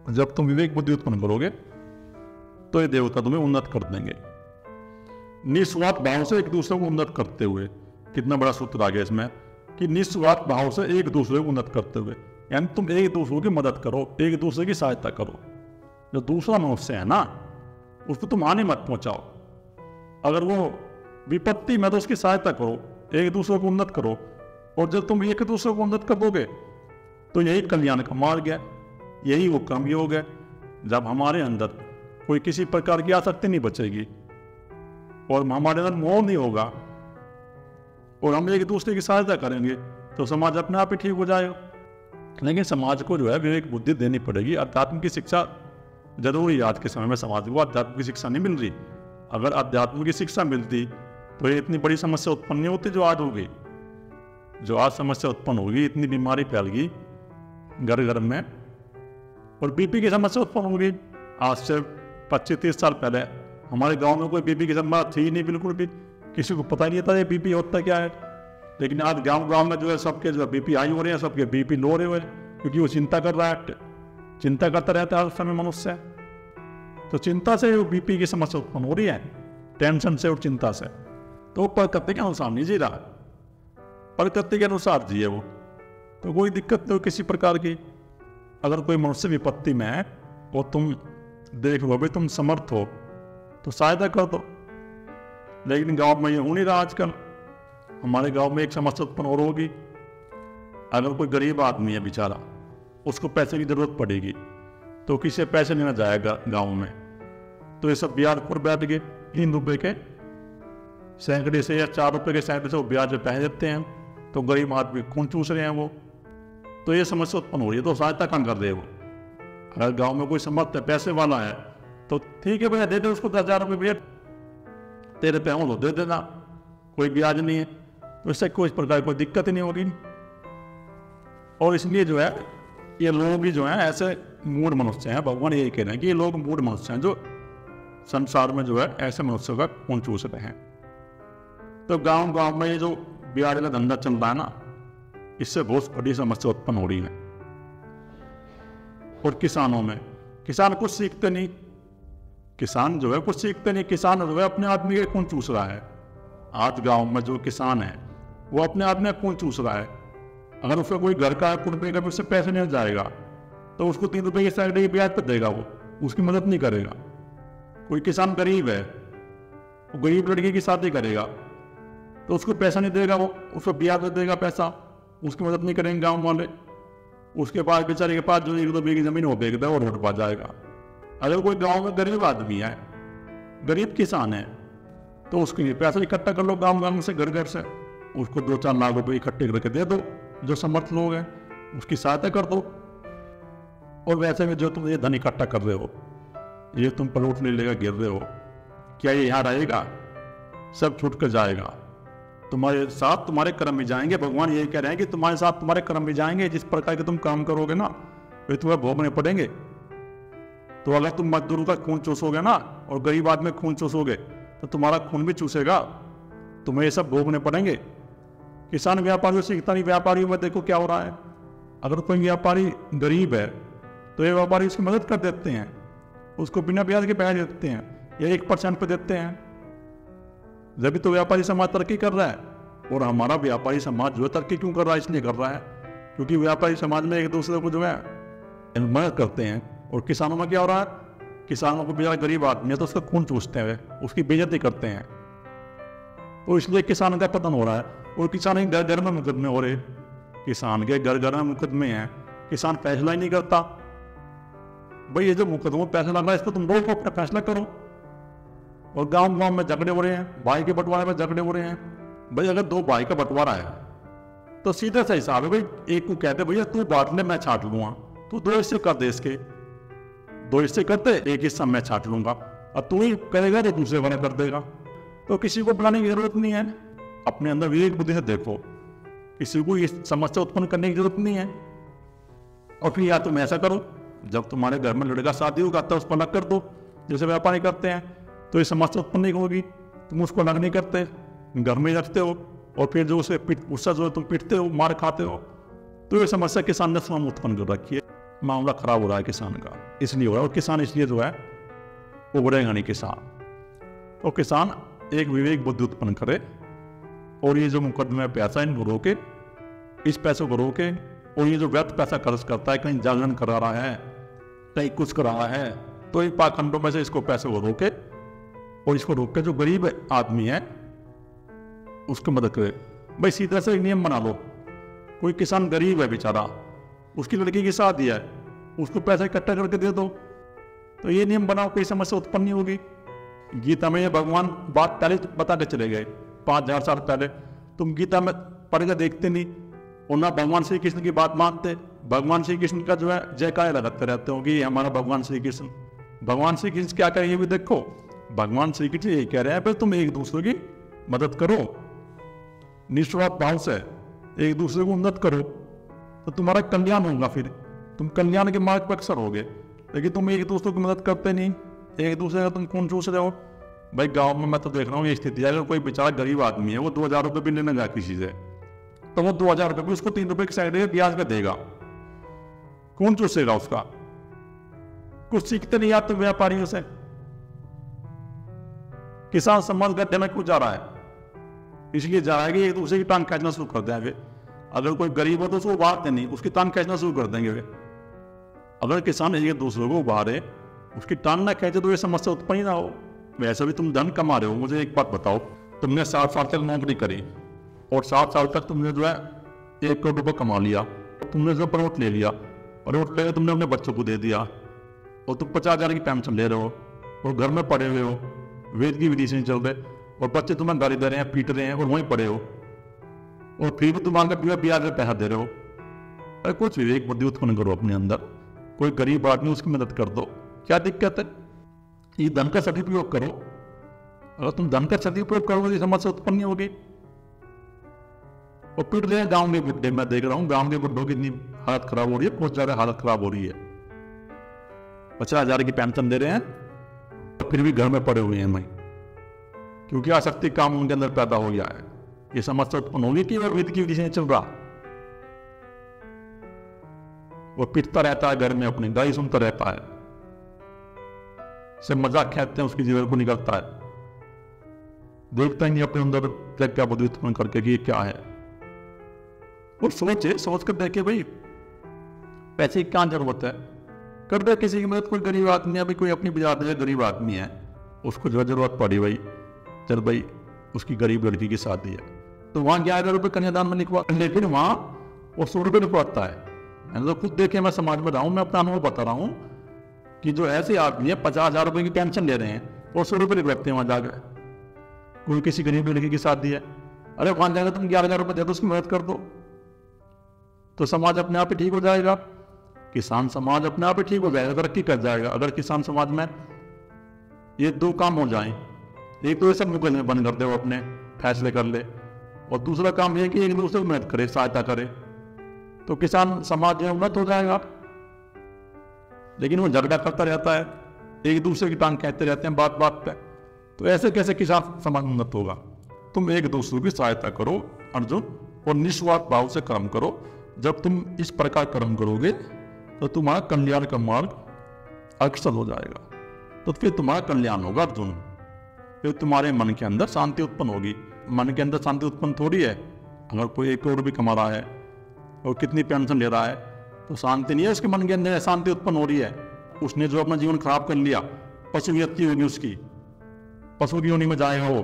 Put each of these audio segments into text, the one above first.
जब तुम विवेक बुद्धि उत्पन्न करोगे तो ये देवता तुम्हें उन्नत कर देंगे। निस्वार्थ भाव से एक दूसरे को उन्नत करते हुए, कितना बड़ा सूत्र आ गया इसमें कि निस्वार्थ भाव से एक दूसरे को उन्नत करते हुए, यानी तुम एक दूसरे की मदद करो, एक दूसरे की सहायता करो। जो दूसरा मनुष्य है ना, उसको तुम हानि मत पहुंचाओ। अगर वो विपत्ति में तो उसकी सहायता करो, एक दूसरे को उन्नत करो। और जब तुम एक दूसरे को उन्नत कर दोगे तो यही कल्याण का मार्ग है, यही वो कर्म योग है। जब हमारे अंदर कोई किसी प्रकार की आसक्ति नहीं बचेगी और हमारे अंदर मोह नहीं होगा और हम एक दूसरे की सहायता करेंगे तो समाज अपने आप ही ठीक हो जाएगा। लेकिन समाज को जो है विवेक बुद्धि देनी पड़ेगी। अध्यात्म की शिक्षा जरूरी है। आज के समय में समाज को अध्यात्म की शिक्षा नहीं मिल रही। अगर अध्यात्म की शिक्षा मिलती तो ये इतनी बड़ी समस्या उत्पन्न नहीं होती जो आज होगी। जो आज समस्या उत्पन्न होगी, इतनी बीमारी फैल गई घर घर में, और बीपी की समस्या उत्पन्न होगी। आज से 25-30 साल पहले हमारे गांव में कोई बीपी की समस्या थी ही नहीं, बिल्कुल भी किसी को पता नहीं था ये बीपी होता क्या है। लेकिन आज गांव में जो है सबके जो है बीपी हाई हो रहे हैं, सबके बीपी लो हो रहे हैं, क्योंकि वो चिंता कर रहा है, चिंता करता रहता है हर समय मनुष्य। तो चिंता से वो बीपी की समस्या उत्पन्न हो रही है, टेंशन से और चिंता से। तो प्रकृति के अनुसार नहीं जी रहा, प्रकृति के अनुसार जिए वो, तो कोई दिक्कत नहीं किसी प्रकार की। अगर कोई मनुष्य विपत्ति में है और तुम देख लो भाई तुम समर्थ हो तो सहायता कर दो। लेकिन गांव में ये हो नहीं रहा आजकल। हमारे गांव में एक समस्या उत्पन्न और होगी। अगर कोई गरीब आदमी है बेचारा, उसको पैसे की जरूरत पड़ेगी तो किसी पैसे लेना जाएगा गांव में, तो ये सब ब्याज पर बैठ गए 3 रुपए के सैकड़े से या 4 रुपए के सैकड़े से वो ब्याज पे पैसे देते हैं, तो गरीब आदमी खून चूस रहे हैं वो। तो ये समस्या उत्पन्न हो रही है, तो सहायता कौन कर रहे वो। अगर गांव में कोई समर्थ है, पैसे वाला है, तो ठीक है भैया दे दे उसको 10,000 रुपये भैया तेरे पे हो दे देना, कोई ब्याज नहीं है, तो इससे कोई प्रकार कोई दिक्कत ही नहीं होगी। और इसलिए जो है ये लोग भी जो है ऐसे मूढ़ मनुष्य हैं। भगवान यही कह रहे हैं कि ये लोग मूढ़ मनुष्य हैं जो संसार में जो है ऐसे मनुष्यों का खून चूस रहे हैं। तो गांव में ये जो ब्याज का धंधा चल रहा है ना, इससे बहुत बड़ी समस्या उत्पन्न हो रही है। और किसानों में, किसान कुछ सीखते नहीं, किसान जो है कुछ सीखते नहीं, किसान जो है अपने आदमी के खून चूस रहा है। आज गांव में जो किसान है वो अपने आदमी का खून चूस रहा है। अगर उसका कोई घर का रुपये का उससे पैसे नहीं जाएगा तो उसको 3 रुपये की सैलरी ब्याज पर देगा, वो उसकी मदद नहीं करेगा। कोई किसान गरीब है, वो गरीब लड़की की शादी करेगा तो उसको पैसा नहीं देगा, वो उसको ब्याज दे देगा पैसा, उसकी मदद नहीं करेंगे गांव वाले। उसके पास बेचारे के पास जो 1-2 बीघी जमीन वो बेच दे और रोड पा जाएगा। अगर कोई गांव में गरीब आदमी है, गरीब किसान है, तो उसके लिए पैसा इकट्ठा कर लो गांव से, घर से, उसको 2-4 लाख रुपए इकट्ठे करके दे दो। जो समर्थ लोग हैं उसकी सहायता कर दो। और वैसे में जो तुम ये धन इकट्ठा कर रहे हो, ये तुम पलट नहीं लेगा गिर रहे हो, क्या ये यहाँ रहेगा? सब छूट कर जाएगा। तुम्हारे साथ तुम्हारे कर्म भी जाएंगे। भगवान यही कह रहे हैं कि तुम्हारे साथ तुम्हारे कर्म भी जाएंगे। जिस प्रकार के तुम काम करोगे ना, वे तुम्हें भोगने पड़ेंगे। तो अगर तुम मजदूरों का खून चूसोगे ना और गरीब आदमी खून चूसोगे तो तुम्हारा खून भी चूसेगा, तुम्हें ये सब भोगने पड़ेंगे। किसान व्यापारियों से सीखता नहीं, व्यापारियों में देखो क्या हो रहा है। अगर कोई व्यापारी गरीब है तो ये व्यापारी उसकी मदद कर देते हैं, उसको बिना ब्याज के पैसे देते हैं या 1% पे देते हैं। जब भी तो व्यापारी समाज तरक्की कर रहा है। और हमारा व्यापारी समाज जो है तरक्की क्यों कर रहा है? इसलिए कर रहा है क्योंकि व्यापारी समाज में एक दूसरे को जो है मदद करते हैं। और किसानों में क्या हो रहा है? किसानों को बेचारा गरीब आदमी है तो उसका खून चूसते हैं, उसकी बेइज्जती करते हैं। तो इसलिए किसान का पतन हो रहा है। और किसान के घर घर में मुकदमे हो रहे, किसान के घर घर में मुकदमे हैं, किसान फैसला ही नहीं करता। भाई ये जो मुकदमा फैसला लग रहा है, इसको तुम लोग अपना फैसला करो। और गांव में झगड़े हो रहे हैं, भाई के बंटवारे में झगड़े हो रहे हैं। भाई अगर 2 भाई का बंटवारा है तो सीधा सा हिसाब है, भाई एक को कहते भैया तू बांट ले मैं छाट लूंगा, तू 2 हिस्से कर दे, इसके 2 हिस्से करते, 1 हिस्सा मैं छाट लूंगा, और तू ही करेगा तो दूसरे वाला कर देगा। तो किसी को बुलाने की जरूरत नहीं है। अपने अंदर विवेक बुद्धि से देखो, किसी को ये समस्या उत्पन्न करने की जरूरत नहीं है। और फिर या तुम ऐसा करो, जब तुम्हारे घर में लड़का शादी होगा तो उसको अलग कर दो, जैसे व्यापारी करते हैं, तो ये समस्या उत्पन्न नहीं होगी। तुम उसको अलग नहीं करते, घर में रखते हो, और फिर जो उसे उससे जो तुम पिटते हो, मार खाते हो, तो ये समस्या किसान ने स्वयं उत्पन्न कर रखी है। मामला खराब हो रहा है किसान का, इसलिए हो रहा है। और किसान इसलिए जो है उभरेगा नहीं किसान। तो किसान एक विवेक बुद्धि उत्पन्न करे और ये जो मुकदमे में पैसा इनको रोके, इस पैसों को रोके, और ये जो व्यर्थ पैसा खर्च करता है, कहीं जागरण करा रहा है, कहीं कुछ करा रहा है, तो इन पाखंडों में से इसको पैसे को रोके और इसको रोक के जो गरीब आदमी है उसको मदद करे। भाई सीधा से एक नियम बना लो, कोई किसान गरीब है बेचारा, उसकी लड़की की शादी है, उसको पैसा इकट्ठा करके दे दो। तो ये नियम बनाओ, कोई समस्या उत्पन्न नहीं होगी। गीता में ये भगवान बात पहले बता के चले गए 5000 साल पहले। तुम गीता में पढ़ के देखते नहीं और ना भगवान श्री कृष्ण की बात मानते। भगवान श्री कृष्ण का जो है जयकारे लगाते रहते हो कि ये हमारा भगवान श्री कृष्ण। भगवान श्री कृष्ण क्या करें ये भी देखो। भगवान श्री कृष्ण ये कह रहे हैं, तुम एक दूसरे की मदद करो, निस्वार्थ भाव से एक दूसरे को मदद करो, तो तुम्हारा कल्याण होगा। फिर तुम कल्याण के मार्ग पर अक्सर होगे। लेकिन तुम एक दूसरे की मदद करते नहीं, एक दूसरे का तुम कौन चूस रहे हो। भाई गांव में मैं तो देख रहा हूँ ये स्थिति है, अगर कोई बेचारा गरीब आदमी है, वो 2000 रुपये भी लेने जाए किसी से, तो वो 2000 रुपये भी उसको 3 रुपये की साइड ब्याज का देगा। कौन चूसेगा उसका? कुछ सीखते नहीं आते व्यापारियों से। किसान समाज गड्ढे में क्यों जा रहा है? इसलिए जा रहा है कि एक दूसरे की टांग खींचना शुरू कर देंगे। अगर कोई गरीब हो तो उसको उभारते नहीं, उसकी टांग खींचना शुरू कर देंगे वे। अगर किसान एक दूसरे को उभारे, उसकी टांग ना खींचे, तो ये समस्या उत्पन्न ना हो। वैसे भी तुम धन कमा रहे हो। मुझे एक बात बताओ, तुमने 60 साल तक नौकरी करी और 60 साल तक तुमने जो है 1 करोड़ रुपये कमा लिया, तुमने जो प्लॉट ले लिया, प्लॉट लेकर तुमने अपने बच्चों को दे दिया और तुम 50,000 की पेंशन ले रहे हो और घर में पड़े हुए हो, वेद की विधि से नहीं चल रहे, और बच्चे तुम्हें गाली दे रहे हैं, पीट रहे हैं, और वहीं पड़े हो, और फिर भी तुम्हारे ब्याज में पैसा दे रहे हो। अरे कुछ विवेक बुद्धि उत्पन्न करो अपने अंदर। कोई गरीब आदमी उसकी मदद कर दो, क्या दिक्कत है? ये धन का सदुपयोग करो। अगर तुम धन का सदुपयोग करोगे तो समस्या उत्पन्न नहीं होगी। और पीट रहे हैं गाँव के बुड्ढे। मैं देख रहा हूँ गाँव के बुड्ढों की इतनी हालत खराब हो रही है, बहुत ज्यादा हालत खराब हो रही है। 50,000 की पेंशन दे रहे हैं और फिर भी घर में पड़े हुए हैं भाई, क्योंकि आसक्ति काम उनके अंदर पैदा हो गया है। ये समस्या उत्पन्न होगी कि वह विधि की विधि से चल रहा, वो पिटता रहता है घर में, अपनी गाली सुनता रहता है, से मजाक खेलते हैं, उसकी जीवन को निकलता है, देखता ही नहीं अपने अंदर क्या बुद्धि उत्पन्न करके कि ये क्या है। वो सोचे, सोच कर देखे भाई पैसे की क्या जरूरत है, कर दे किसी की मदद। कोई गरीब आदमी है, अभी कोई अपनी बाजार में गरीब आदमी है, उसको जो जरूरत पड़ी भाई, चल भाई उसकी गरीब लड़की की शादी है, तो वहाँ 11,000 रुपये कन्यादान में लिखवा, लेकिन वहाँ वो 100 रुपये लिखवाता है। मैंने तो खुद देखे, मैं समाज में रहा हूँ, मैं अपना अनुभव बता रहा हूँ कि जो ऐसे आदमी है 50,000 रुपये की पेंशन ले रहे हैं और 100 रुपये लिखवाते हैं वहाँ जाकर। कोई किसी गरीब लड़की की शादी है, अरे वहाँ जाकर तुम 11,000 रुपये दे दो, उसकी मदद कर दो, तो समाज अपने आप ही ठीक हो जाएगा। किसान समाज अपने आप ही ठीक हो जाएगा, तरक्की कर जाएगा। अगर किसान समाज में ये 2 काम हो जाएं, एक तो ये सब मुकदमे बंद कर दे, वो अपने फैसले कर ले, और दूसरा काम ये कि एक दूसरे को मदद करे, सहायता करे, तो किसान समाज में उन्नत हो जाएगा। लेकिन वो झगड़ा करता रहता है, एक दूसरे की टांग कहते रहते हैं बात बात पे, तो ऐसे कैसे किसान समाज उन्नत होगा? तुम एक दूसरे की सहायता करो अर्जुन, और निस्वार्थ भाव से कर्म करो। जब तुम इस प्रकार कर्म करोगे तो तुम्हारा कल्याण का मार्ग अग्रसर हो जाएगा, तो फिर तुम्हारा कल्याण होगा अर्जुन। फिर तुम्हारे मन के अंदर शांति उत्पन्न होगी। मन के अंदर शांति उत्पन्न थोड़ी है। अगर कोई 1 करोड़ भी कमा रहा है और कितनी पेंशन ले रहा है, तो शांति नहीं है उसके मन के अंदर, शांति उत्पन्न हो रही है। उसने जो अपना जीवन खराब कर लिया, पशु व्यक्ति होगी उसकी, पशु की योनि में जाएगा वो।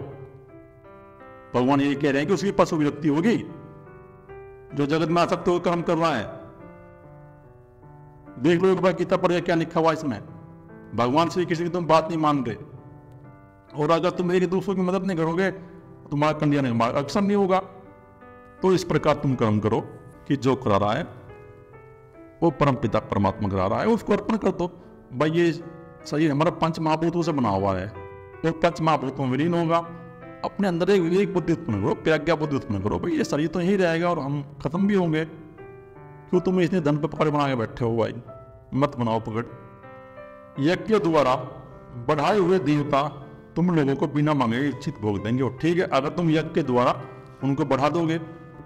भगवान ये कह रहे हैं कि उसकी पशु व्यक्ति होगी जो जगत में आसक्त होकर कर्म कर रहा है। देख लो एक बार गीता पढ़ क्या लिखा हुआ इसमें। भगवान श्री कृष्ण की तुम बात नहीं मान रहे, और अगर तुम एक दूसरे की मदद नहीं करोगे तो तुम्हारा कल्याण मार्ग अक्सर नहीं होगा। तो इस प्रकार तुम कर्म करो कि जो करा रहा है वो परम पिता परमात्मा करा रहा है, उसको अर्पण कर दो। भाई ये सही हमारा 5 महाभूतों से बना हुआ है, और 5 महाभूतों में विलीन होगा। अपने अंदर एक विवेक बुद्धि उत्पन्न करो, प्रज्ञा बुद्धि उत्पन्न करो। भाई ये शरीर तो यही रहेगा और हम खत्म भी होंगे। क्यों तुम इतने धन पे पकड़ बना के बैठे हो? भाई मत बनाओ पकड़। यज्ञ के द्वारा बढ़ाए हुए देवता तुम लोगों को बिना मांगे इच्छित भोग देंगे। और ठीक है, अगर तुम यज्ञ के द्वारा उनको बढ़ा दोगे,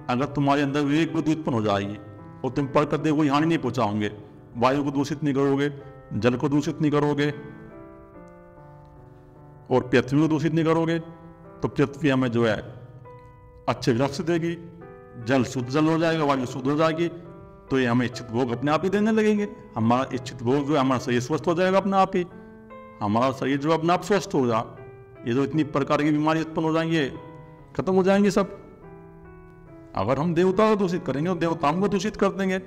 अगर तुम्हारे अंदर विवेक बुद्धि उत्पन्न हो जाएगी और तुम पढ़ कर दे कोई हानि नहीं पहुंचाओगे, वायु को दूषित नहीं करोगे, जल को दूषित नहीं करोगे और पृथ्वी को दूषित नहीं करोगे, तो पृथ्वी हमें जो है अच्छे वृक्ष देगी, जल शुद्ध जल हो जाएगा, वायु शुद्ध हो जाएगी, तो ये हमें इच्छित भोग अपने आप ही देने लगेंगे। हमारा इच्छित भोग जो है, हमारा शरीर स्वस्थ हो जाएगा अपने आप ही। हमारा शरीर जो अपने आप स्वस्थ होगा, ये जो इतनी प्रकार की बीमारी उत्पन्न हो जाएंगी खत्म हो जाएंगी सब। अगर हम देवताओं को दूषित करेंगे तो देवताओं को दूषित कर देंगे।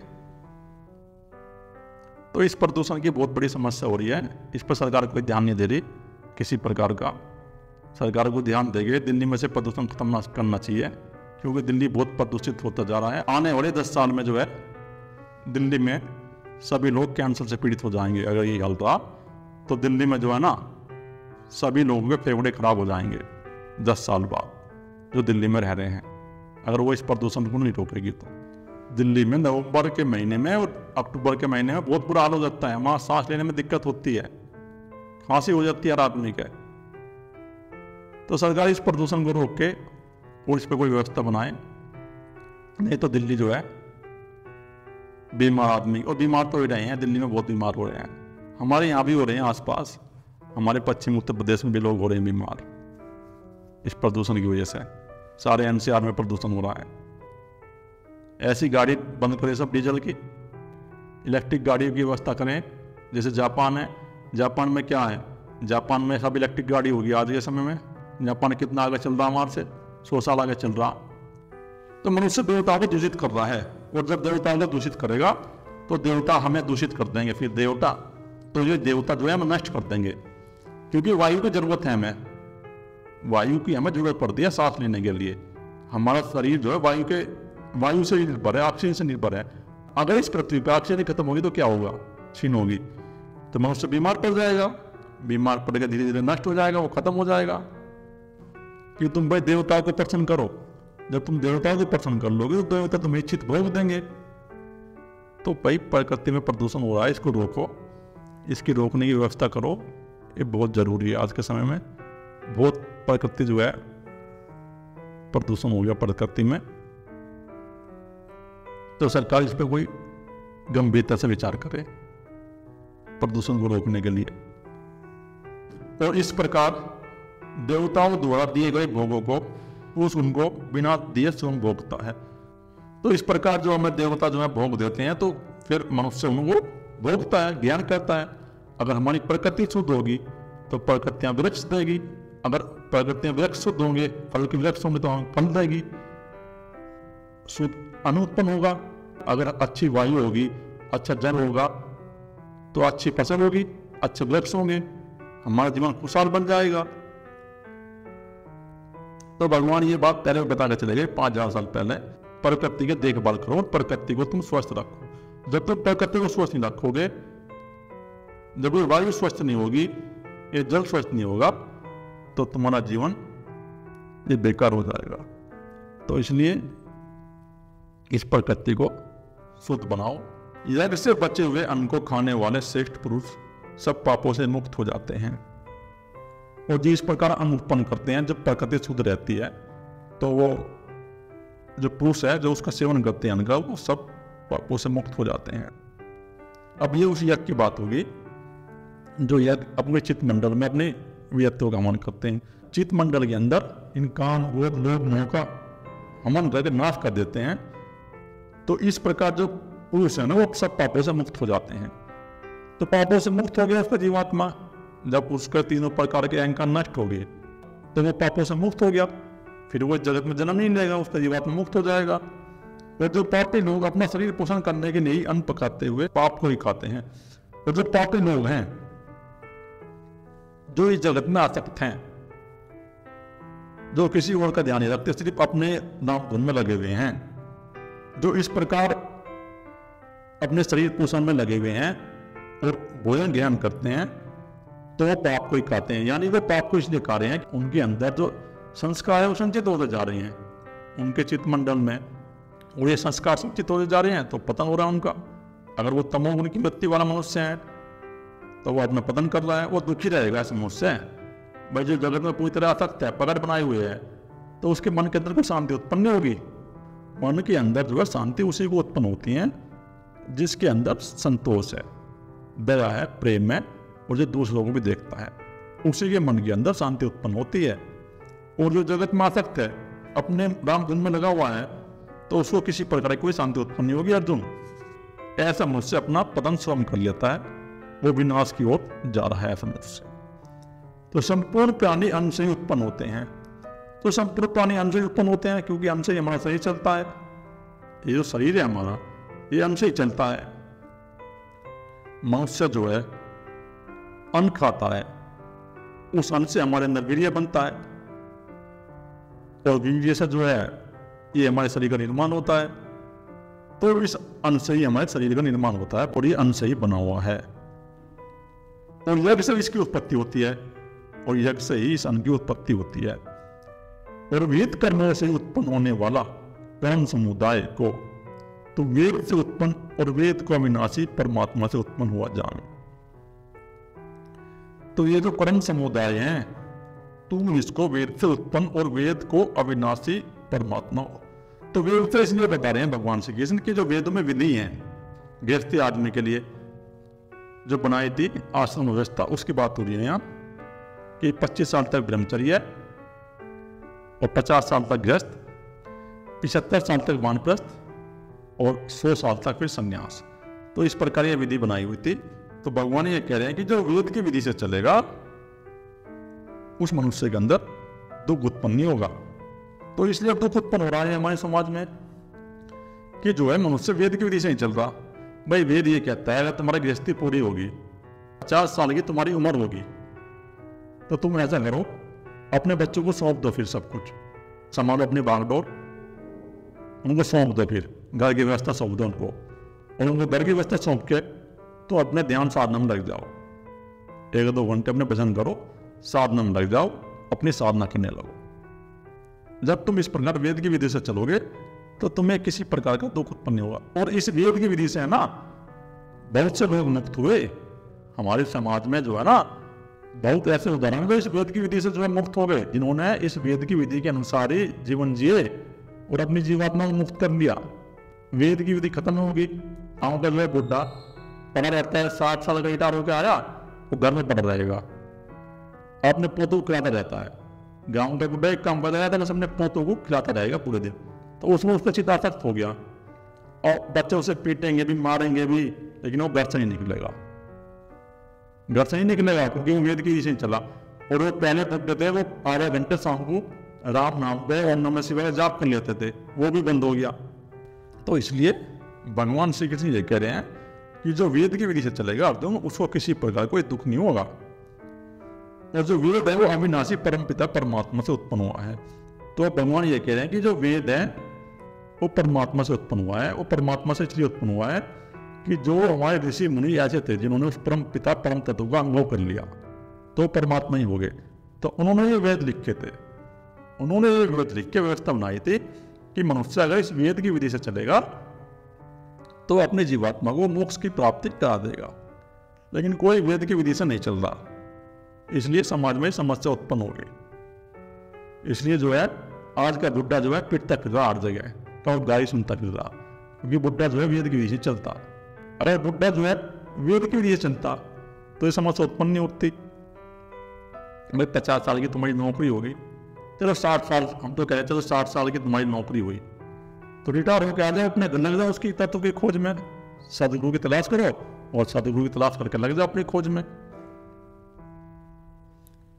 तो इस प्रदूषण की बहुत बड़ी समस्या हो रही है। इस पर सरकार कोई ध्यान नहीं दे रही किसी प्रकार का। सरकार को ध्यान देंगे, दिल्ली में से प्रदूषण खत्म करना चाहिए, क्योंकि दिल्ली बहुत प्रदूषित होता जा रहा है। आने वाले 10 साल में जो है दिल्ली में सभी लोग कैंसर से पीड़ित हो जाएंगे। अगर ये हाल रहा तो दिल्ली में जो है ना सभी लोगों के फेफड़े खराब हो जाएंगे 10 साल बाद, जो दिल्ली में रह रहे हैं, अगर वो इस प्रदूषण को नहीं रोकेगी तो। दिल्ली में नवंबर के महीने में और अक्टूबर के महीने में बहुत बुरा हाल हो जाता है। वहाँ सांस लेने में दिक्कत होती है, खांसी हो जाती है हर आदमी के। तो सरकार इस प्रदूषण को रोक के और इस पर कोई व्यवस्था बनाए, नहीं तो दिल्ली जो है बीमार आदमी, और बीमार तो हो रहे हैं, दिल्ली में बहुत बीमार हो रहे हैं, हमारे यहाँ भी हो रहे हैं, आसपास हमारे पश्चिम उत्तर प्रदेश में भी लोग हो रहे हैं बीमार इस प्रदूषण की वजह से। सारे एनसीआर में प्रदूषण हो रहा है। ऐसी गाड़ी बंद करें सब डीजल की, इलेक्ट्रिक गाड़ियों की व्यवस्था करें। जैसे जापान है, जापान में क्या है, जापान में सब इलेक्ट्रिक गाड़ी होगी आज के समय में। जापान कितना आगे चल रहा हमारे से, 100 साल आगे चल रहा। तो मनुष्य देवता को दूषित कर रहा है, और जब देवता को दूषित करेगा तो देवता हमें दूषित कर देंगे। फिर देवता तो ये देवता जो है हम नष्ट कर देंगे, क्योंकि वायु की जरूरत है हमें, वायु की हमें जरूरत पड़ती है सांस लेने के लिए। हमारा शरीर जो है वायु से निर्भर है, ऑक्सीजन से निर्भर है। अगर इस पृथ्वी पर ऑक्सीजन खत्म होगी तो क्या होगा, क्षीण होगी, तो मनुष्य बीमार पड़ जाएगा। बीमार पड़ेगा, धीरे धीरे नष्ट हो जाएगा, वो खत्म हो जाएगा। कि तुम भाई देवताओं को प्रसन्न करो, जब तुम देवताओं को प्रसन्न कर लोगे तो देवता तुम्हें इच्छित भोग देंगे। तो भाई प्रकृति में प्रदूषण हो रहा है, इसको रोको, इसकी रोकने की व्यवस्था करो, ये बहुत जरूरी है आज के समय में। बहुत प्रकृति जो है प्रदूषण हो गया प्रकृति में, तो सरकार इस पर कोई गंभीरता से विचार करे प्रदूषण को रोकने के लिए। और इस प्रकार देवताओं द्वारा दिए गए भोगों को पुरुष उनको बिना दिए स्वयं भोगता है। तो इस प्रकार जो हमें देवता जो है भोग देते हैं, तो फिर मनुष्य उनको भोगता है, ज्ञान करता है। अगर हमारी प्रकृति शुद्ध होगी तो प्रकृतियां वृक्ष देगी, अगर प्रकृतियां वृक्ष शुद्ध होंगे, फल के वृक्ष होंगे तो हमें फल देगी, शुद्ध अन्न उत्पन्न होगा। अगर अच्छी वायु होगी, अच्छा जल होगा, तो अच्छी फसल होगी, अच्छे वृक्ष होंगे, हमारा जीवन खुशहाल बन जाएगा। तो भगवान ये बात पहले बता के चले गए 5000 साल पहले, प्रकृति की देखभाल करो, प्रकृति को तुम स्वस्थ रखो। जब तुम प्रकृति को स्वस्थ नहीं रखोगे, जब ये वायु स्वस्थ नहीं होगी, ये जल स्वस्थ नहीं होगा, तो तुम्हारा जीवन ये बेकार हो जाएगा। तो इसलिए इस प्रकृति को शुद्ध बनाओ। यज्ञ से बचे हुए अन्न को खाने वाले श्रेष्ठ पुरुष सब पापों से मुक्त हो जाते हैं। और जिस प्रकार अन्न उत्पन्न करते हैं, जब प्रकृति शुद्ध रहती है तो वो जो पुरुष है जो उसका सेवन करते हैं अन्न का, वो सब पापों से मुक्त हो जाते हैं। अब ये उस यज्ञ की बात होगी जो यज्ञ अपने चित्त मंडल में अपने व्यक्तियों का हवन करते हैं। चित्त मंडल के अंदर इन काम क्रोध लोभ मोह का हवन करके नाश कर देते हैं। तो इस प्रकार जो पुरुष है ना, वो सब पापों से मुक्त हो जाते हैं। तो पापों से मुक्त हो गया उसका जीवात्मा। जब उसके तीनों प्रकार के अहंकार नष्ट हो गए तो वो पापों से मुक्त हो गया, फिर वो जगत में जन्म नहीं लेगा, उसका जीवात्मा मुक्त हो जाएगा। तो जो पापी लोग अपना शरीर पोषण करने के लिए अन्न पकाते हुए पाप को ही खाते हैं, तो जो पापी लोग हैं जो इस जगत में आसक्त हैं, जो किसी और का ध्यान नहीं रखते, सिर्फ अपने नाम धुन में लगे हुए हैं, जो इस प्रकार अपने शरीर पोषण में लगे हुए हैं और भोजन ज्ञान करते हैं, तो वो पाप को ही खाते हैं। यानी वे पाप को इसलिए खा रहे हैं कि उनके अंदर जो संस्कार है वो संचित होते जा रहे हैं, उनके चित्त मंडल में वो ये संस्कार संचित होते जा रहे हैं, तो पतन हो रहा है उनका। अगर वो तमोगुण की वृत्ति वाला मनुष्य है तो वो अपना पतन कर रहा है, वो दुखी रहेगा ऐसे मनुष्य। भाई जो जगत में पूरी तरह आसक्त है, पकड़ बनाए हुए है, तो उसके मन के अंदर कोई शांति उत्पन्न होगी। मन के अंदर जो है शांति उसी को उत्पन्न होती है जिसके अंदर संतोष है, दया है, प्रेम है और जो दूसरों को भी देखता है, उसी के मन के अंदर शांति उत्पन्न होती है। और जो जगत में आसक्त है, अपने राम धुन में लगा हुआ है, तो उसको किसी प्रकार की कोई शांति उत्पन्न नहीं होगी अर्जुन। ऐसा मनुष्य अपना पतन स्वयं कर लेता है, वो विनाश की ओर जा रहा है ऐसा मनुष्य। तो संपूर्ण प्राणी अन्न से ही उत्पन्न होते हैं। तो संपूर्ण प्राणी अन्न से ही उत्पन्न होते हैं, क्योंकि अन्न से ही हमारा शरीर चलता है। ये जो शरीर है हमारा, ये अन्न से ही चलता है। मनुष्य जो है अन्न खाता है, उस अन्न से हमारे अंदर वीर्य बनता है, और वीर्य से जो है ये हमारे शरीर का निर्माण होता है। तो इस अन्न से ही हमारे शरीर का निर्माण होता है, और ये अन्न से ही बना हुआ है। और यज्ञ से इसकी उत्पत्ति होती है, और यज्ञ से ही इस अन्न की उत्पत्ति होती है। और वेद करने से उत्पन्न होने वाला प्राण समुदाय को तो वेद से उत्पन्न और वेद को अविनाशी परमात्मा से उत्पन्न हुआ जान। तो ये जो कर्म समुदाय है, तुम इसको वेद से उत्पन्न और वेद को अविनाशी परमात्मा हो। तो वेद से इसलिए बता रहे हैं भगवान श्री कृष्ण की जो वेदों में विधि है गृहस्थी आदमी के लिए जो बनाई थी आश्रम व्यवस्था, उसकी बात हो रही है यहाँ कि 25 साल तक ब्रह्मचर्य और 50 साल तक गृहस्थ, 75 साल तक वानप्रस्थ और 100 साल तक फिर संन्यास। तो इस प्रकार यह विधि बनाई हुई थी। तो भगवान ये कह रहे हैं कि जो वेद की विधि से चलेगा उस मनुष्य के अंदर दुख उत्पन्न नहीं होगा। तो इसलिए दुख उत्पन्न हो रहा है हमारे समाज में कि जो है मनुष्य वेद की विधि से नहीं चल रहा। भाई वेद ये कहता है अगर तुम्हारी गृहस्थी पूरी होगी, 50 साल की तुम्हारी उम्र होगी, तो तुम ऐसा करो अपने बच्चों को सौंप दो, फिर सब कुछ संभालो, अपनी बागडोर उनको सौंप दो, फिर घर की व्यवस्था सौंप दो उनको, और उनको घर की व्यवस्था सौंप के तो अपने ध्यान साधना में लग जाओ। 1-2 घंटे अपने भजन करो, साधना में लग जाओ, अपनी साधना करने लगो। जब तुम इस प्रकार वेद की विधि से चलोगे तो तुम्हें किसी प्रकार का दुख उत्पन्न नहीं होगा। और इस वेद की विधि से है ना बहुत से लोग मुक्त हुए हमारे समाज में, जो है ना बहुत ऐसे उदाहरण हुए इस वेद की विधि से जो है मुक्त हो गए, जिन्होंने इस वेद की विधि के अनुसार ही जीवन जिए और अपनी जीवात्मा को मुक्त कर लिया। वेद की विधि खत्म होगी, गाँव का जो बुढ़ा पड़ा रहता है, 60 साल का रिटायर होकर आया, वो घर में पड़ा रहेगा, अपने पोतों को खिलाता रहता है। गाँव का बुढ़ा एक काम करता रहता है, अपने पोतों को खिलाता रहेगा पूरे दिन। तो उसमें उसका चितासक्त हो गया, और बच्चे उसे पीटेंगे भी, मारेंगे भी, लेकिन वो घर से नहीं निकलेगा, घर से नहीं निकलेगा, क्योंकि वो वेद की विधि से चला। और वो पहले तक थे वो आधे घंटे शाम को राम नाम पे और नमः शिवाय जाप कर लेते थे, वो भी बंद हो गया। तो इसलिए भगवान श्री कृष्ण ये कह रहे हैं कि जो वेद की विधि से चलेगा अर्जुन, उसको किसी प्रकार कोई दुख नहीं होगा। और जो वेद है वो अविनाशी परमपिता परमात्मा से उत्पन्न हुआ है। तो भगवान ये कह रहे हैं कि जो वेद है वो परमात्मा से उत्पन्न हुआ है। वो परमात्मा से इसलिए उत्पन्न हुआ है कि जो हमारे ऋषि मुनि ऐसे थे जिन्होंने उस परम पिता परम तत्व का अनुभव कर लिया, तो परमात्मा ही हो गए। तो उन्होंने ये वेद लिखे थे, उन्होंने ये वेद लिख के व्यवस्था बनाई थी कि मनुष्य अगर इस वेद की विधि से चलेगा तो अपनी जीवात्मा को मोक्ष की प्राप्ति करा देगा। लेकिन कोई वेद की विधि से नहीं चल रहा, इसलिए समाज में समस्या उत्पन्न हो गई। इसलिए जो है आज का बुढ़ा जो है पिटता फिर रहा हर जगह, तो गाली सुनता फिर रहा, क्योंकि बुढ़ा जो है वेद की विधि से चलता। अरे बुढ़ा जो है वेद की विधि से चलता तो ये समस्या उत्पन्न नहीं होती। भाई 50 साल की तुम्हारी नौकरी हो गई, चलो 60 साल, हम तो कह रहे चलो 60 साल की तुम्हारी नौकरी हुई, तो रिटायर होकर आ जाओ, अपने घर लग जाओ उसकी तत्व की खोज में, सदगुरु की तलाश करो और सदगुरु की तलाश करके लग जाओ अपनी खोज में।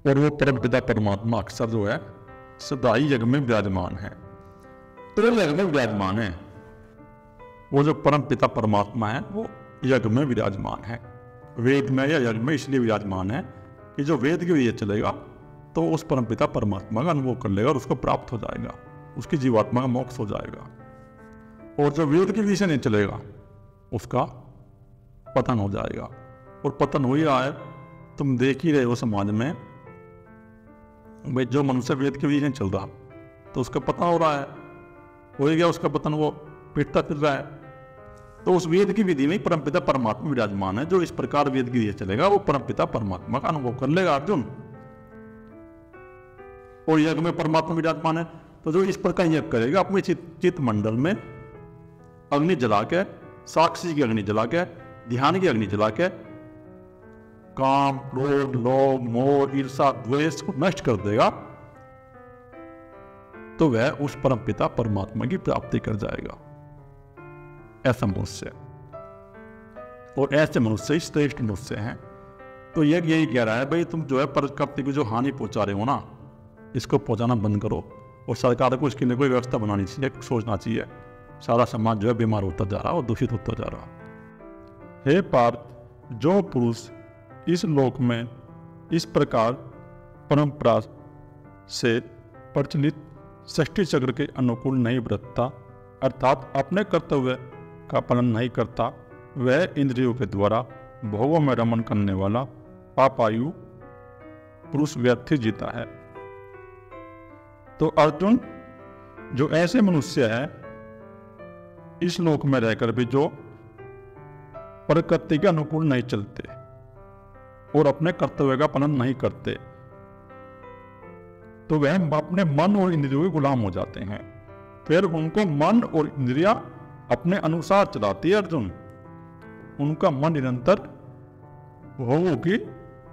और वो परम पिता परमात्मा अक्सर जो है सदा ही यज्ञ में विराजमान है, तो यज्ञ में विराजमान है। वो जो परम पिता परमात्मा है वो यज्ञ में विराजमान है, वेद में या यज्ञ में इसलिए विराजमान है कि जो वेद की विधि चलेगा तो उस परम पिता परमात्मा का अनुभव कर लेगा और उसको प्राप्त हो जाएगा, उसकी जीवात्मा का मोक्ष हो जाएगा। और जो वेद की विधि से नहीं चलेगा उसका पतन हो जाएगा, और पतन हो ही रहा है। तुम देख ही रहे हो समाज में, भाई जो मनुष्य वेद की विधि से चल रहा तो उसका पतन हो रहा है, हो ही गया उसका पतन, वो पिटता फिर रहा है। तो उस वेद की विधि में परमपिता परमात्मा विराजमान है। जो इस प्रकार वेद की विधि चलेगा वो परमपिता परमात्मा का अनुभव कर लेगा अर्जुन। और यज्ञ में परमात्मा विराजमान है, तो जो इस प्रकार यज्ञ करेगा अपने चित्त मंडल में अग्नि जला के साक्षी की अग्नि जला के, ध्यान की अग्नि जला के काम, क्रोध, लोभ, मोह, ईर्षा, द्वेष को नष्ट कर देगा, तो वह उस परम पिता परमात्मा की प्राप्ति कर जाएगा। ऐसा मनुष्य, और ऐसे मनुष्य ही श्रेष्ठ मनुष्य हैं। तो यही कह रहा है, भाई तुम जो है प्रकृति को जो हानि पहुंचा रहे हो ना, इसको पहुंचाना बंद करो, और सरकार को इसके लिए कोई व्यवस्था बनानी चाहिए, सोचना चाहिए। सारा समाज जो है बीमार होता जा रहा और दूषित होता जा रहा। हे पार्थ, जो पुरुष इस लोक में इस प्रकार परंपरा से प्रचलित षष्ठी चक्र के अनुकूल नहीं बरतता, अर्थात अपने कर्तव्य का पालन नहीं करता, वह इंद्रियों के द्वारा भोगों में रमण करने वाला पापायु पुरुष व्यर्थ ही जीता है। तो अर्जुन, जो ऐसे मनुष्य है इस लोक में रहकर भी जो प्रकृति के अनुकूल नहीं चलते और अपने कर्तव्य का पालन नहीं करते, तो वह अपने मन और इंद्रियों के गुलाम हो जाते हैं। फिर उनको मन और इंद्रियां अपने अनुसार चलाती है। अर्जुन, उनका मन निरंतर भोगों की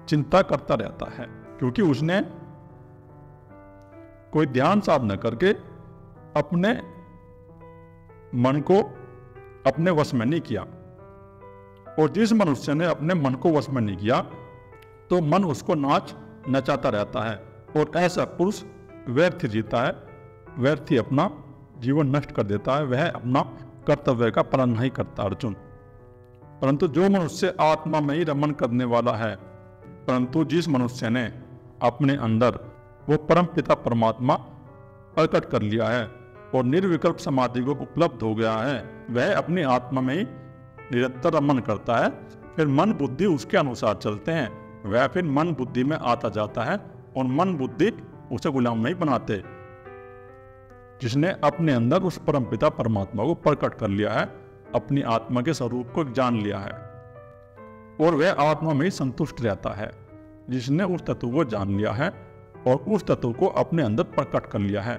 चिंता करता रहता है, क्योंकि उसने कोई ध्यान साधना करके अपने मन को अपने वश में नहीं किया। और जिस मनुष्य ने अपने मन को वश में नहीं किया, तो मन उसको नचाता रहता है, और ऐसा पुरुष व्यर्थ जीता है, व्यर्थ ही अपना जीवन नष्ट कर देता है। वह अपना कर्तव्य का पालन नहीं करता। अर्जुन, परंतु जो मनुष्य आत्मा में ही रमण करने वाला है, परंतु जिस मनुष्य ने अपने अंदर वो परम पिता परमात्मा प्रकट कर लिया है और निर्विकल्प समाधि को उपलब्ध हो गया है, वह अपनी आत्मा में ही निरंतर रमण करता है। फिर मन बुद्धि उसके अनुसार चलते हैं, वह फिर मन बुद्धि में आता जाता है, और मन बुद्धि उसे गुलाम नहीं बनाते। जिसने अपने अंदर उस परम पिता परमात्मा को प्रकट कर लिया है, अपनी आत्मा के स्वरूप को जान लिया है, और वह आत्मा में ही संतुष्ट रहता है। जिसने उस तत्व को जान लिया है और उस तत्व को अपने अंदर प्रकट कर लिया है,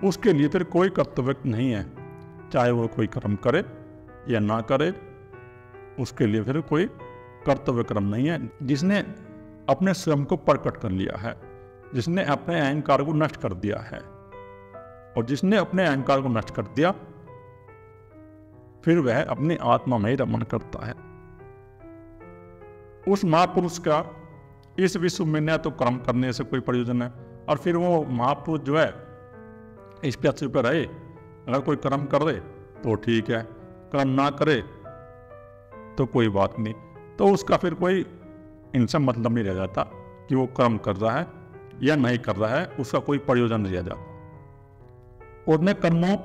उसके लिए फिर कोई कर्तव्य नहीं है, चाहे वो कोई कर्म करे या ना करे, उसके लिए फिर कोई कर्तव्य कर्म नहीं है। जिसने अपने स्वयं को प्रकट कर लिया है, जिसने अपने अहंकार को नष्ट कर दिया है, और जिसने अपने अहंकार को नष्ट कर दिया, फिर वह अपनी आत्मा में ही रमण करता है। उस महापुरुष का इस विश्व में न तो कर्म करने से कोई प्रयोजन है, और फिर वो महापुरुष जो है इस पृथ्वी पर रहे, अगर कोई कर्म कर दे तो ठीक है, कर्म ना करे तो कोई बात नहीं। तो उसका फिर कोई इनसे मतलब नहीं रह जाता कि वो कर्म कर रहा है या नहीं कर रहा है, उसका कोई प्रयोजन नहीं रह जाता। और न कर्मों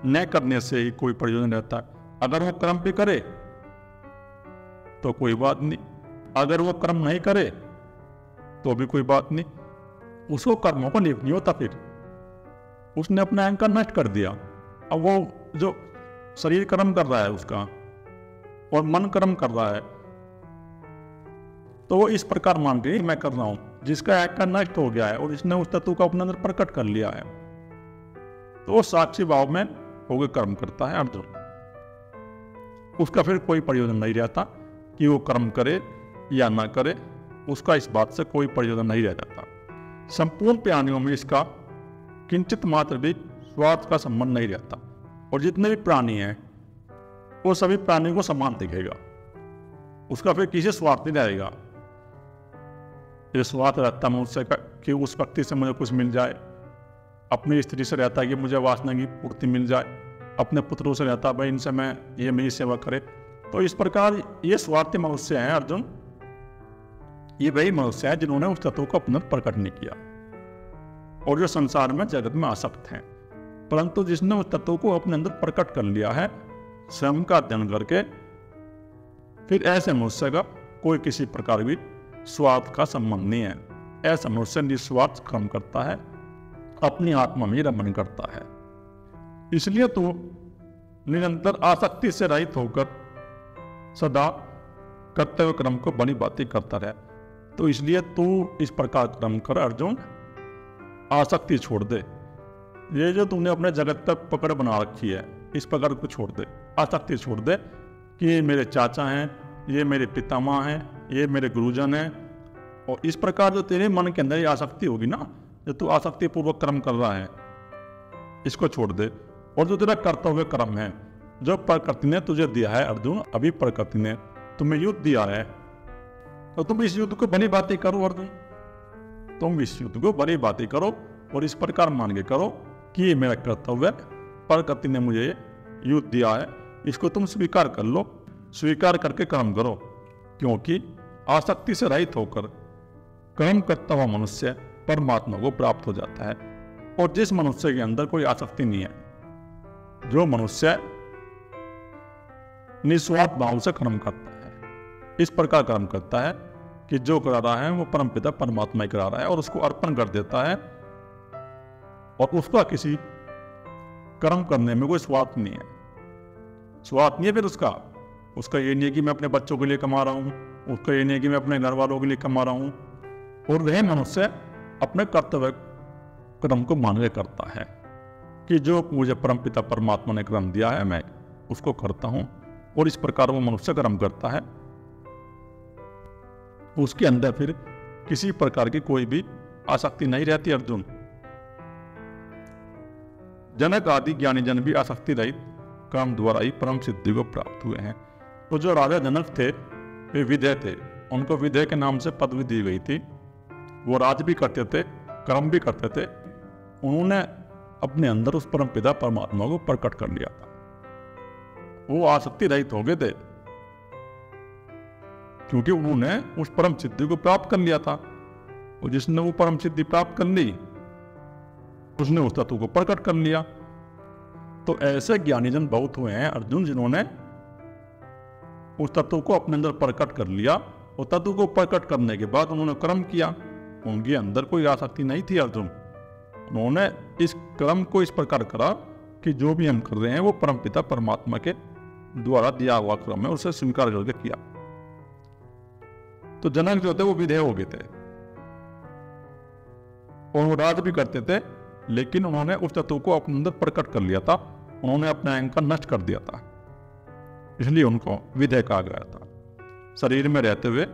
न करने से ही कोई प्रयोजन रहता है। अगर वो कर्म भी करे तो कोई बात नहीं, अगर वो कर्म नहीं करे तो भी कोई बात नहीं, उसको कर्मों को नहीं होता। फिर उसने अपना अहंकार नष्ट कर दिया। अब वो जो शरीर कर्म कर रहा है उसका, और मन कर्म कर रहा है, तो वो इस प्रकार मान के मैं कर रहा हूं। जिसका अहंकार नष्ट हो गया है और इसने उस तत्व को अपने अंदर प्रकट कर लिया है, तो वो साक्षी भाव में होकर कर्म करता है। अर्जुन, उसका फिर कोई प्रयोजन नहीं रहता कि वो कर्म करे या ना करे, उसका इस बात से कोई प्रयोजन नहीं रह जाता। संपूर्ण प्राणियों में इसका किंचित मात्र भी स्वार्थ का संबंध नहीं रहता, और जितने भी प्राणी हैं वो सभी प्राणियों को समान दिखेगा, उसका फिर किसी स्वार्थ नहीं रहेगा। ये स्वार्थ रहता मनुष्य का कि उस व्यक्ति से मुझे कुछ मिल जाए, अपनी स्त्री से रहता है कि मुझे वासना की पूर्ति मिल जाए, अपने पुत्रों से रहता है भाई इनसे मैं ये मेरी सेवा करे। तो इस प्रकार ये स्वार्थी मनुष्य हैं अर्जुन, ये वही मनुष्य है जिन्होंने उस तत्व को अपने प्रकट नहीं किया और जो संसार में जगत में आसक्त हैं। परंतु जिसने उस तत्व को अपने अंदर प्रकट कर लिया है स्वयं का अध्ययन करके, फिर ऐसे मनुष्य का कोई किसी प्रकार भी स्वार्थ का संबंध नहीं है। ऐसा मनुष्य निस्वार्थ कर्म करता है, अपनी आत्मा में रमण करता है। इसलिए तो निरंतर आसक्ति से रहित होकर सदा कर्तव्य कर्म को बड़ी बातें करता रहे। तो इसलिए तू इस प्रकार कर्म कर अर्जुन, आसक्ति छोड़ दे, ये जो तुमने अपने जगत पर पकड़ बना रखी है, इस पकड़ को छोड़ दे, आसक्ति छोड़ दे कि ये मेरे चाचा हैं, ये मेरे पितामह हैं, ये मेरे गुरुजन हैं। और इस प्रकार जो तेरे मन के अंदर ये आसक्ति होगी ना, जो तू आसक्ति पूर्वक कर्म कर रहा है, इसको छोड़ दे। और जो तेरा कर्तव्य कर्म है, जो प्रकृति ने तुझे दिया है अर्जुन, अभी प्रकृति ने तुम्हें युद्ध दिया है, तो तुम इस युद्ध को बड़ी बातें करो अर्जुन, तुम इस युद्ध को बड़ी बातें करो और इस प्रकार मान के करो कि ये मेरा कर्तव्य, प्रकृति ने मुझे युद्ध दिया है, इसको तुम स्वीकार कर लो, स्वीकार करके कर्म करो। क्योंकि आसक्ति से रहित होकर कर्म करता हुआ मनुष्य परमात्मा को प्राप्त हो जाता है। और जिस मनुष्य के अंदर कोई आसक्ति नहीं है, जो मनुष्य निस्वार्थ भाव से कर्म करता है, इस प्रकार कर्म करता है कि जो करा रहा है वो परमपिता परमात्मा ही करा रहा है और उसको अर्पण कर देता है, और उसका किसी कर्म करने में कोई स्वार्थ नहीं है, स्वार्थ नहीं है। फिर उसका ये नहीं है कि मैं अपने बच्चों के लिए कमा रहा हूँ, उसका ये नहीं है कि मैं अपने घर वालों के लिए कमा रहा हूँ। और वह मनुष्य अपने कर्तव्य कर्म को मान के करता है कि जो मुझे परमपिता परमात्मा ने कर्म दिया है मैं उसको करता हूँ, और इस प्रकार वो मनुष्य कर्म करता है। उसके अंदर फिर किसी प्रकार की कोई भी आसक्ति नहीं रहती अर्जुन। जनक आदि ज्ञानी जन भी आसक्ति रहित काम द्वारा ही परम सिद्धि को प्राप्त हुए हैं। तो जो राजा जनक थे वे विधेय थे, उनको विधेय के नाम से पदवी दी गई थी। वो राज भी करते थे, कर्म भी करते थे। उन्होंने अपने अंदर उस परम पिता परमात्मा को प्रकट कर लिया था, वो आसक्ति रहित हो गए थे, क्योंकि उन्होंने उस परम सिद्धि को प्राप्त कर लिया था। और जिसने वो परम सिद्धि प्राप्त कर ली, उसने उस तत्व को प्रकट कर लिया। तो ऐसे ज्ञानीजन बहुत हुए हैं अर्जुन, जिन्होंने उस तत्व को अपने अंदर प्रकट कर लिया, और तत्व को प्रकट करने के बाद उन्होंने कर्म किया। उनके अंदर कोई आसक्ति नहीं थी अर्जुन। उन्होंने इस कर्म को इस प्रकार करा कि जो भी हम कर रहे हैं वो परमपिता परमात्मा के द्वारा दिया हुआ कर्म है, उसे स्वीकार करके किया। तो जनक जो थे वो विधेय हो गए थे और वो राज भी करते थे, लेकिन उन्होंने उस तत्व को अपने अंदर प्रकट कर लिया था, उन्होंने अपना अहंकार नष्ट कर दिया था, इसलिए उनको विधेय कहा गया था। शरीर में रहते हुए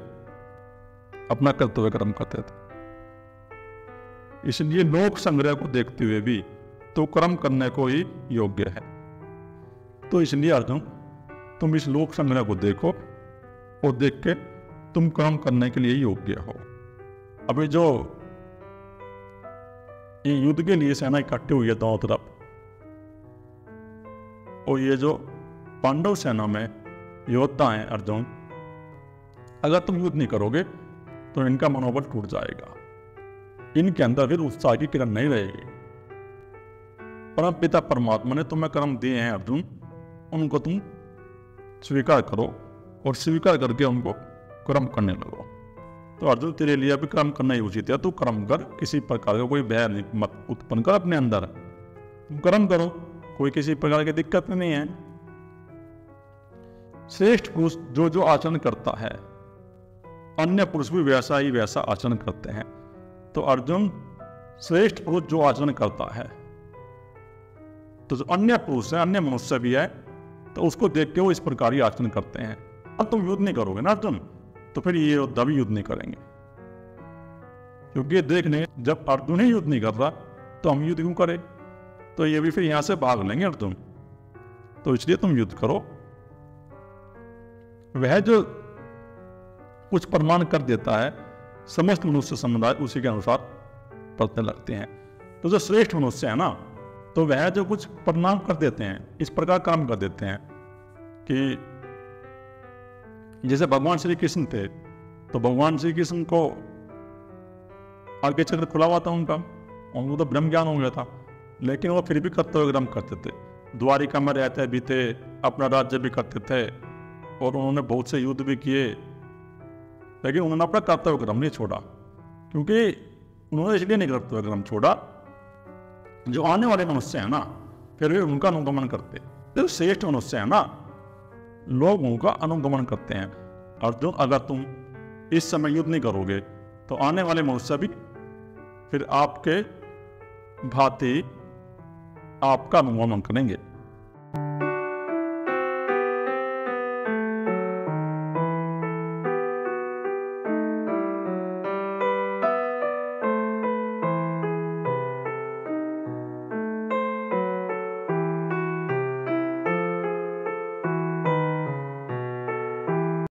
अपना कर्तव्य कर्म करते थे। इसलिए लोक संग्रह को देखते हुए भी तो कर्म करने को ही योग्य है। तो इसलिए अर्जुन, तुम इस लोक संग्रह को देखो और देख के तुम कर्म करने के लिए योग्य हो। अभी जो ये युद्ध के लिए सेना इकट्ठी हुई है दोनों तरफ, और ये जो पांडव सेना में योद्धा हैं अर्जुन, अगर तुम युद्ध नहीं करोगे तो इनका मनोबल टूट जाएगा, इनके अंदर फिर उत्साह की किरण नहीं रहेगी। परम पिता परमात्मा ने तुम्हें कर्म दिए हैं अर्जुन, उनको तुम स्वीकार करो और स्वीकार करके उनको कर्म करने लगो। तो अर्जुन, तेरे लिए अभी कर्म करना ही उचित है, तू कर्म कर, किसी प्रकार का कोई भय मत उत्पन्न कर अपने अंदर, तुम कर्म करो, कोई किसी प्रकार की दिक्कत नहीं है। श्रेष्ठ पुरुष जो जो आचरण करता है, अन्य पुरुष भी वैसा ही वैसा आचरण करते हैं। तो अर्जुन, श्रेष्ठ पुरुष जो आचरण करता है, तो जो अन्य पुरुष है, अन्य मनुष्य भी है, तो उसको देख के वो इस प्रकार ही आचरण करते हैं। अब तुम युद्ध नहीं करोगे ना अर्जुन, तो फिर ये योद्धा भी युद्ध नहीं करेंगे, क्योंकि देखने जब अर्जुन ही युद्ध नहीं कर रहा तो हम युद्ध क्यों करें, तो ये भी फिर यहां से भाग लेंगे अर्जुन। तो इसलिए तुम युद्ध करो। वह जो कुछ प्रमाण कर देता है, समस्त मनुष्य समुदाय उसी के अनुसार पढ़ने लगते हैं। तो जो श्रेष्ठ मनुष्य है ना, तो वह जो कुछ प्रमाण कर देते हैं, इस प्रकार काम कर देते हैं कि जैसे भगवान श्री कृष्ण थे, तो भगवान श्री कृष्ण को आगे चक्र खुला हुआ था उनको तो ब्रह्म ज्ञान हो गया था, लेकिन वो फिर भी कर्तव्य कर्म करते थे। द्वारिका में रहते भी थे, अपना राज्य भी करते थे, और उन्होंने बहुत से युद्ध भी किए, लेकिन उन्होंने अपना कर्तव्य कर्म नहीं छोड़ा। क्योंकि उन्होंने इसलिए नहीं कर्तव्य कर्म छोड़ा, जो आने वाले मनुष्य है ना, फिर भी उनका अनुगमन करते। जो श्रेष्ठ मनुष्य है ना, लोग उनका अनुगमन करते हैं। अर्जुन, अगर तुम इस समय युद्ध नहीं करोगे तो आने वाले मनुष्य भी फिर आपके भांति आपका अनुगमन करेंगे।